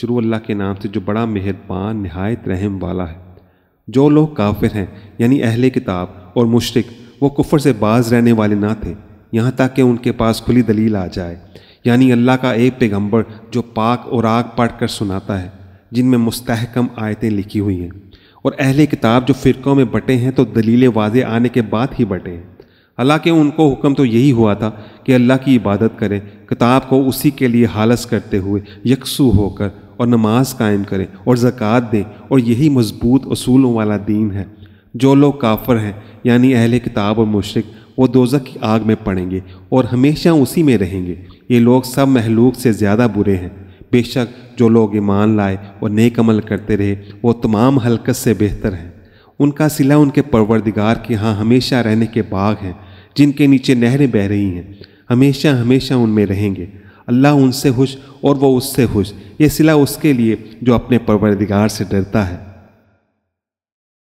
شروع اللہ کے نام سے جو بڑا مہربان نہایت رحم والا ہے۔ جو لوگ کافر ہیں یعنی اہل کتاب اور مشرک، وہ کفر سے باز رہنے والے نہ تھے یہاں تک کہ ان کے پاس کھلی دلیل آ جائے، یعنی اللہ کا ایک پیغمبر جو پاک اور آگ پڑھ کر سناتا ہے جن میں مستحکم آیتیں لکھی ہوئی ہیں۔ اور اہل کتاب جو فرقوں میں بٹے ہیں تو دلیل واضح آنے کے بعد ہی بٹے ہیں، حالانکہ ان کو حکم تو یہی ہوا تھا کہ اللہ کی عبادت کریں، کتاب کو اسی کے لیے خالص کرتے ہوئے یکسو ہو کر، اور نماز قائم کریں اور زکوٰۃ دیں، اور یہی مضبوط اصولوں والا دین ہے۔ جو لوگ کافر ہیں یعنی اہل کتاب اور مشرک، وہ دوزخ کی آگ میں پڑیں گے اور ہمیشہ اسی میں رہیں گے۔ یہ لوگ سب مخلوق سے زیادہ برے ہیں۔ بے شک جو لوگ ایمان لائے اور نیک عمل کرتے رہے وہ تمام ہلاکت سے بہتر ہیں۔ ان کا صلہ ان کے پروردگار کے ہاں ہمیشہ رہنے کے باغ ہیں جن کے نیچے نہریں بہہ رہی ہیں، ہمیشہ ہمیشہ ان میں رہیں گے۔ اللہ ان سے خوش اور وہ اس سے خوش۔ یہ صلہ اس کے لیے جو اپنے پروردگار سے ڈرتا ہے۔